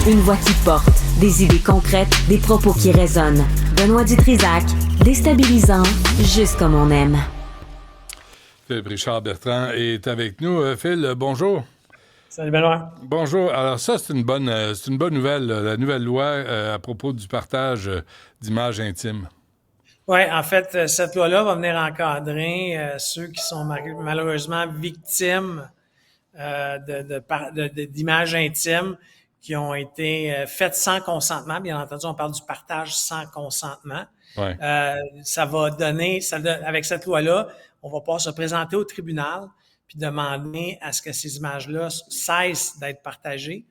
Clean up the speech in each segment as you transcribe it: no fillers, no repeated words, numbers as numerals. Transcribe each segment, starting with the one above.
Une voix qui porte, des idées concrètes, des propos qui résonnent. Benoît Dutrisac, déstabilisant, juste comme on aime. Philippe Richard Bertrand est avec nous. Phil, bonjour. Salut Benoît. Bonjour. Alors ça, c'est une bonne nouvelle, la nouvelle loi à propos du partage d'images intimes. Oui, en fait, cette loi-là va venir encadrer ceux qui sont malheureusement victimes d'images intimes qui ont été faites sans consentement. Bien entendu, on parle du partage sans consentement. Ouais. Ça va donner, avec cette loi-là, on va pouvoir se présenter au tribunal puis demander à ce que ces images-là cessent d'être partagées.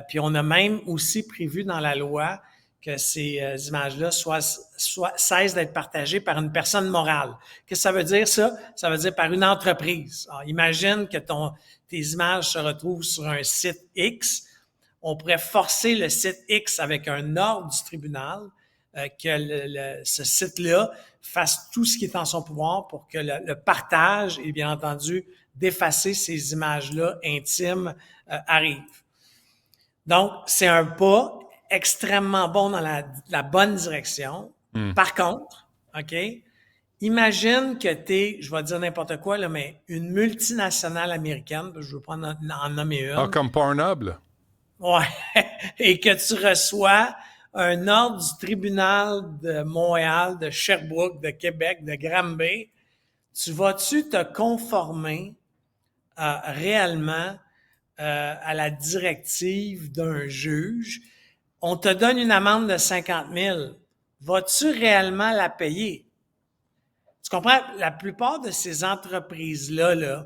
Puis on a même aussi prévu dans la loi que ces images-là cessent d'être partagées par une personne morale. Qu'est-ce que ça veut dire, ça? Ça veut dire par une entreprise. Alors, imagine que tes images se retrouvent sur un site X. On pourrait forcer le site X avec un ordre du tribunal que ce site-là fasse tout ce qui est en son pouvoir pour que le partage et bien entendu d'effacer ces images-là intimes arrive. Donc, c'est un pas extrêmement bon dans la bonne direction. Par contre, OK, imagine que je vais dire n'importe quoi, là, mais une multinationale américaine, je veux pas en nommer une. Ah, comme Pornhub, là? Ouais. Et que tu reçois un ordre du tribunal de Montréal, de Sherbrooke, de Québec, de Granby. Tu vas-tu te conformer réellement à la directive d'un juge? On te donne une amende de 50 000. Vas-tu réellement la payer? Tu comprends? La plupart de ces entreprises-là,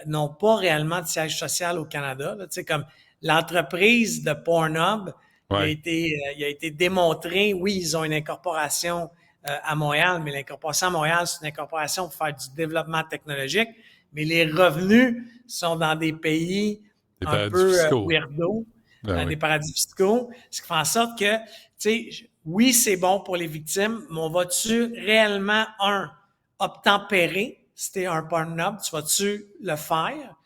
n'ont pas réellement de siège social au Canada. Tu sais, comme l'entreprise de Pornhub, Ouais. il a été démontré, oui, ils ont une incorporation à Montréal, mais l'incorporation à Montréal, c'est une incorporation pour faire du développement technologique, mais les revenus sont dans des pays un peu weirdo, des paradis fiscaux, ce qui fait en sorte que, tu sais, oui, c'est bon pour les victimes, mais on va-tu réellement, obtempérer? Si t'es un Pornhub, tu vas-tu le faire?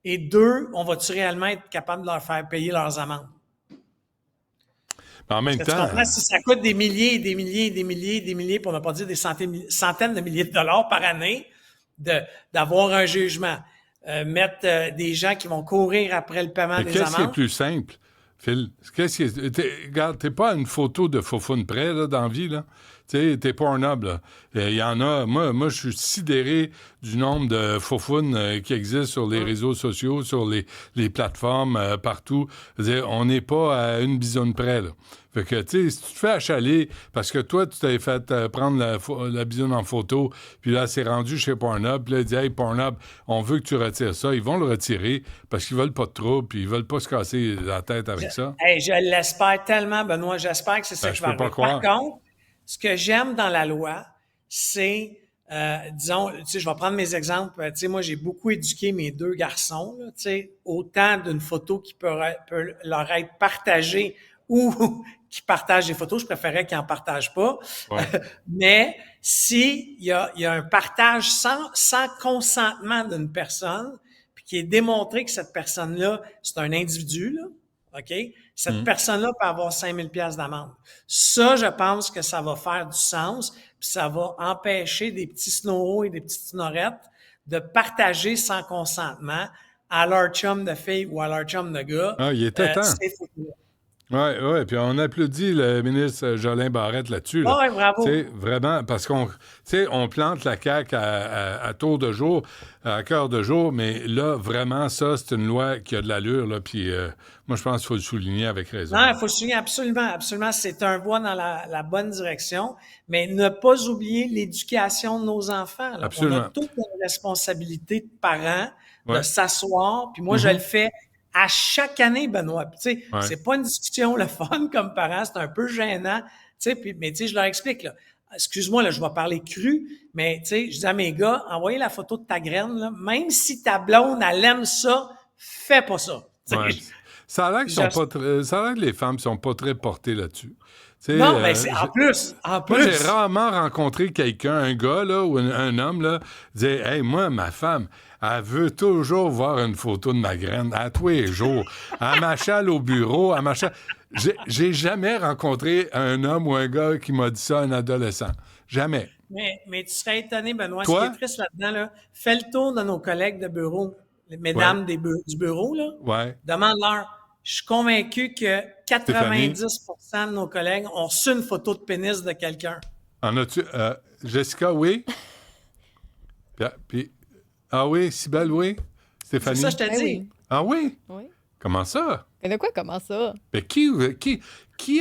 Et deux, on va-tu réellement être capable de leur faire payer leurs amendes? Mais en même temps... Tu comprends? Si ça coûte des milliers et des milliers et des milliers et des milliers, pour ne pas dire des centaines de milliers de dollars par année, d'avoir un jugement, mettre des gens qui vont courir après le paiement des amendes. Qu'est-ce qui est plus simple, Phil? Regarde, t'es pas à une photo de faufoune près, là, dans la vie, là. Tu sais, t'es Pornhub, là. Il y en a... Moi, je suis sidéré du nombre de faufounes qui existent sur les réseaux sociaux, sur les plateformes, partout. C'est-à-dire, on n'est pas à une bisoune près, là. Fait que, tu sais, si tu te fais achaler parce que toi, tu t'avais fait prendre la bisoune en photo, puis là, c'est rendu chez Pornhub, puis là, il dit « Hey, Pornhub, on veut que tu retires ça. » Ils vont le retirer parce qu'ils veulent pas de trouble, puis ils veulent pas se casser la tête avec ça. Je l'espère tellement, Benoît. J'espère que c'est ça qui va arriver. Par contre, ce que j'aime dans la loi, c'est, disons, tu sais, je vais prendre mes exemples. Tu sais, moi, j'ai beaucoup éduqué mes deux garçons, là, tu sais, autant d'une photo qui peut leur être partagée ou qui partagent des photos, je préférais qu'ils en partagent pas. Ouais. Mais si il y a un partage sans consentement d'une personne, puis qui est démontré que cette personne-là, c'est un individu, là, OK? Cette personne-là peut avoir 5 000 $ d'amende. Ça, je pense que ça va faire du sens, puis ça va empêcher des petits snoros et des petites snorettes de partager sans consentement à leur chum de fille ou à leur chum de gars. Ah, il était temps. Oui, puis on applaudit le ministre Jolin Barrette là-dessus. Là. Oui, bravo. T'sais, vraiment, parce qu'on plante la CAQ à tour de jour, à cœur de jour, mais là, vraiment, ça, c'est une loi qui a de l'allure, là, puis moi, je pense qu'il faut le souligner avec raison. Non, il faut le souligner absolument, absolument. C'est un voie dans la bonne direction, mais ne pas oublier l'éducation de nos enfants. Là. Absolument. On a toute une responsabilité de parents de s'asseoir, puis moi, je le fais à chaque année, Benoît. Tu sais, c'est pas une discussion le fun comme parent, c'est un peu gênant. Tu sais, mais tu sais, je leur explique là. Excuse-moi, là, je vais parler cru, mais tu sais, je dis à mes gars, envoyez la photo de ta graine, là, même si ta blonde, elle aime ça, fais pas ça. Ouais. Ça a l'air que les femmes sont pas très portées là-dessus. T'sais, non, mais c'est en plus. Moi, j'ai rarement rencontré quelqu'un, un gars là, ou un homme, là, dire « Hey, moi, ma femme, Elle veut toujours voir une photo de ma graine à tous les jours. Elle m'achale au bureau, elle m'achale... J'ai jamais rencontré un homme ou un gars qui m'a dit ça à un adolescent. Jamais. Mais tu serais étonné, Benoît, Toi? ce qui est triste là-dedans, là, fais le tour de nos collègues de bureau, les mesdames du bureau, là. Ouais. Demande-leur. Je suis convaincu que 90% de nos collègues ont reçu une photo de pénis de quelqu'un. En as-tu... Jessica, oui? Ah oui, Cybèle, oui? Stéphanie? C'est ça, je te dis. Oui. Ah oui? Oui. Comment ça? Mais de quoi, comment ça? Mais qui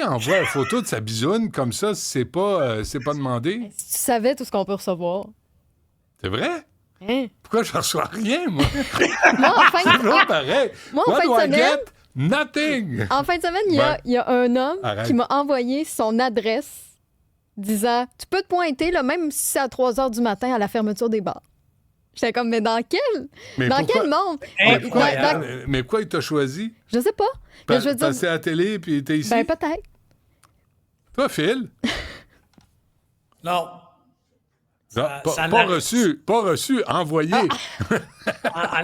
envoie une photo de sa bisoune comme ça si c'est pas demandé? Si tu savais tout ce qu'on peut recevoir. C'est vrai? Hein? Pourquoi je reçois rien, moi? Moi, en fin C'est pas pareil. Moi, en What fin do de I semaine- get? Nothing! En fin de semaine, Ouais. il y a un homme Arrête. qui m'a envoyé son adresse disant « Tu peux te pointer, là, même si c'est à 3 h du matin, à la fermeture des bars. » J'étais comme « Mais dans quel monde? Incroyable. Mais pourquoi il t'a choisi? Je sais pas. Mais je veux dire, Passer à la télé puis t'es ici? ben peut-être. Toi, Phil? Non. Non, Ça pas n'arrive- reçu. Pas reçu. Envoyé.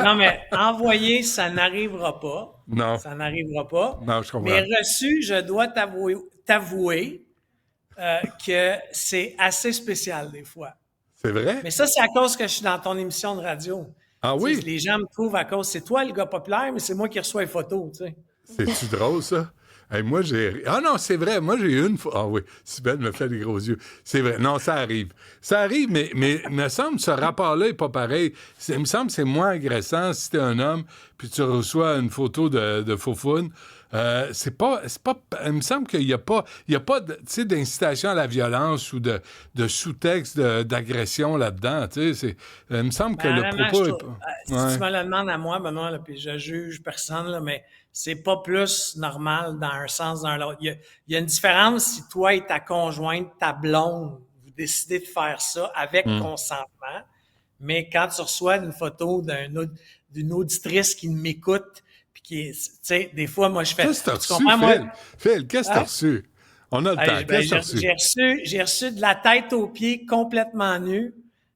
Non, mais envoyer, ça n'arrivera pas. Non. Ça n'arrivera pas. Non, je comprends. Mais reçu, je dois t'avouer que c'est assez spécial des fois. C'est vrai? Mais ça, c'est à cause que je suis dans ton émission de radio. Ah Tu sais, oui? les gens me trouvent à cause, c'est toi le gars populaire, mais c'est moi qui reçois les photos, tu sais. C'est-tu drôle, ça? Hey, moi, j'ai... Ah non, c'est vrai. Moi, j'ai eu une fois... Ah oui, Sybèle me fait des gros yeux. C'est vrai. Non, ça arrive. Ça arrive, mais me semble ce rapport-là n'est pas pareil. Il me semble que c'est moins agressant si t'es un homme puis tu reçois une photo de faufoune. C'est pas... Il me semble qu'il n'y a pas tu sais, d'incitation à la violence ou de sous-texte d'agression là-dedans. Tu sais, il me semble que le Honnêtement, propos je est trouve- pas... si Ouais. tu me le demandes à moi, Benoît, là, puis je juge personne, là, mais c'est pas plus normal dans un sens dans l'autre. Il y a une différence si toi et ta conjointe, ta blonde, vous décidez de faire ça avec consentement, mais quand tu reçois une photo d'une auditrice qui m'écoute, puis qui est, tu sais, des fois, moi, je fais... Qu'est-ce que t'as tu reçu, comprends, moi? Phil, qu'est-ce que t'as Hein? reçu? On a le temps. Hey, ben, Qu'est-ce que t'as reçu? j'ai reçu de la tête aux pieds complètement nu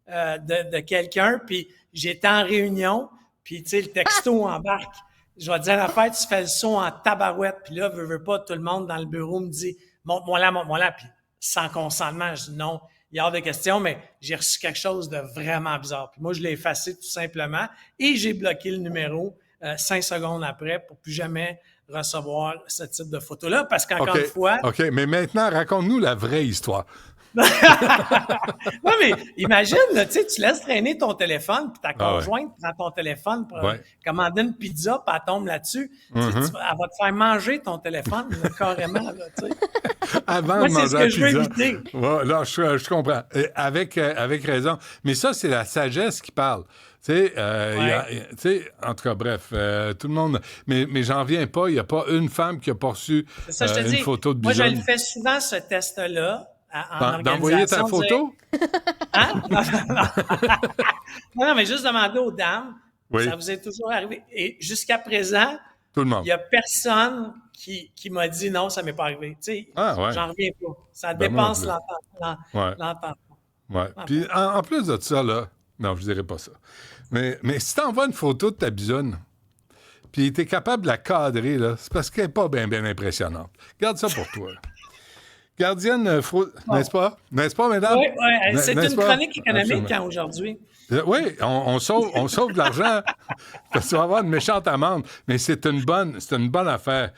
de quelqu'un, puis j'étais en réunion, puis tu sais, le texto embarque. Je vais te dire l'affaire, tu fais le son en tabarouette, puis là, veux pas, tout le monde dans le bureau me dit « montre-moi là », puis sans consentement, je dis non, il y a hors de question, mais j'ai reçu quelque chose de vraiment bizarre. Puis moi, je l'ai effacé tout simplement, et j'ai bloqué le numéro 5 secondes après pour plus jamais recevoir ce type de photo-là, parce qu'encore une fois... OK, mais maintenant, raconte-nous la vraie histoire. Non, mais imagine, là, tu sais, tu laisses traîner ton téléphone, puis ta conjointe prend ton téléphone pour commander une pizza, puis elle tombe là-dessus. Elle va te faire manger ton téléphone, là, carrément. Là, tu sais. Avant Moi, de c'est manger ce la que je veux pizza. éviter. Ouais, là, je comprends. Avec raison. Mais ça, c'est la sagesse qui parle. Tu sais, tu sais, en tout cas, bref, tout le monde... Mais j'en viens pas, il n'y a pas une femme qui a pas reçu C'est ça, je te une dis. photo de Moi, je bisoune. le fais souvent, ce test-là, en D'envoyer ta organisation, photo? Hein? Non, mais juste demander aux dames, Oui. ça vous est toujours arrivé. Et jusqu'à présent, Tout le monde. il n'y a personne qui m'a dit non, ça ne m'est pas arrivé. Tu sais, Ouais. j'en reviens pas. Ça Ben, moi, dépense en Ouais. l'entendement. Ouais. Puis en plus de ça, là, non, je dirais pas ça. Mais si t'envoies une photo de ta bisoune, puis t'es capable de la cadrer, là, c'est parce qu'elle n'est pas bien impressionnante. Garde ça pour toi. Gardienne, n'est-ce pas? N'est-ce pas, mesdames? Oui, c'est N'est-ce une pas? chronique économique Absolument. aujourd'hui. Oui, on sauve de l'argent parce que tu vas avoir une méchante amende, mais c'est une bonne affaire,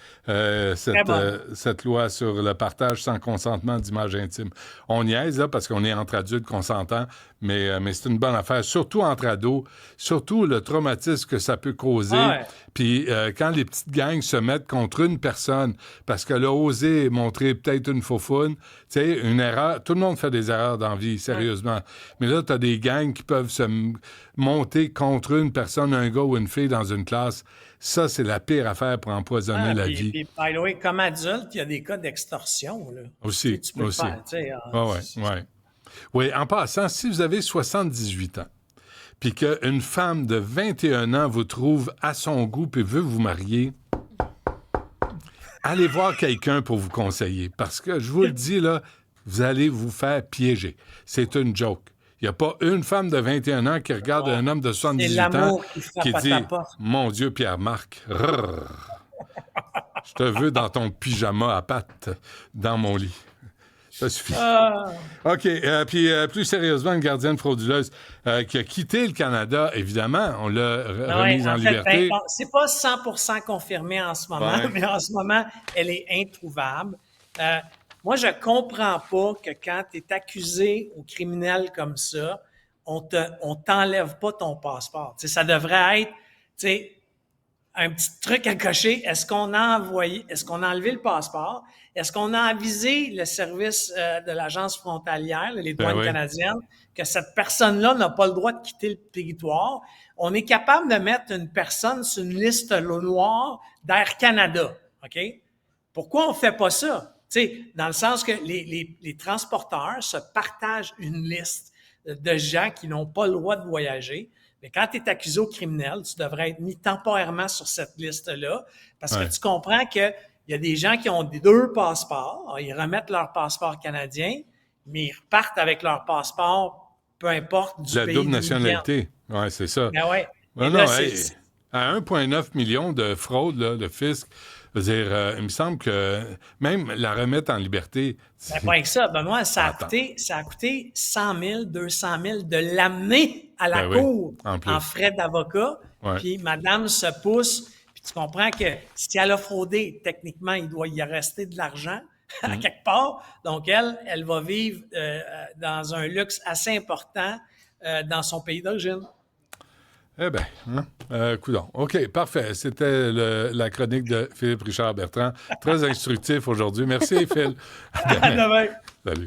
cette loi sur le partage sans consentement d'images intimes. On niaise, là, parce qu'on est entre adultes consentants, mais c'est une bonne affaire, surtout entre ados, surtout le traumatisme que ça peut causer. Ouais. Puis quand les petites gangs se mettent contre une personne parce qu'elle a osé montrer peut-être une faufoune, tu sais, une erreur, tout le monde fait des erreurs dans la vie, sérieusement. Mais là, tu as des gangs qui peuvent se monter contre une personne, un gars ou une fille dans une classe. Ça, c'est la pire affaire pour empoisonner la vie. Puis, by the way, comme adulte, il y a des cas d'extorsion. Là. Aussi, Tu peux le aussi. faire, tu sais, Ouais. Oui, en passant, si vous avez 78 ans, puis qu'une femme de 21 ans vous trouve à son goût puis veut vous marier, allez voir quelqu'un pour vous conseiller. Parce que, je vous le dis, là, vous allez vous faire piéger. C'est une joke. Il n'y a pas une femme de 21 ans qui regarde un homme de 78 ans l'amour qui frappe qui à dit ta porte. « Mon Dieu, Pierre-Marc, je te veux dans ton pyjama à pattes dans mon lit. » Ça suffit. OK. Puis, plus sérieusement, une gardienne frauduleuse qui a quitté le Canada, évidemment, on l'a remise en liberté. C'est pas 100% confirmé en ce moment, mais en ce moment, elle est introuvable. Moi, je comprends pas que quand tu es accusé ou criminel comme ça, on t'enlève pas ton passeport. T'sais, ça devrait être un petit truc à cocher. Est-ce qu'on a enlevé le passeport? Est-ce qu'on a avisé le service de l'agence frontalière, les douanes canadiennes, que cette personne-là n'a pas le droit de quitter le territoire? On est capable de mettre une personne sur une liste noire d'Air Canada, OK? Pourquoi on fait pas ça? Dans le sens que les transporteurs se partagent une liste de gens qui n'ont pas le droit de voyager. Mais quand tu es accusé au criminel, tu devrais être mis temporairement sur cette liste-là parce que tu comprends qu'il y a des gens qui ont 2 passeports. Ils remettent leur passeport canadien, mais ils repartent avec leur passeport, peu importe, du pays. La double nationalité. Oui, c'est ça. Ben ouais. À 1,9 million de fraudes, là, le fisc, je veux dire, il me semble que même la remettre en liberté... Pas que ça, Benoît, ça a coûté 100 000, 200 000 de l'amener à la cour en frais d'avocat. Puis madame se pousse, puis tu comprends que si elle a fraudé, techniquement, il doit y rester de l'argent à quelque part. Donc, elle va vivre dans un luxe assez important dans son pays d'origine. Eh bien, coudonc. OK, parfait. C'était la chronique de Philippe Richard Bertrand. Très instructif aujourd'hui. Merci, Phil. À demain. Salut.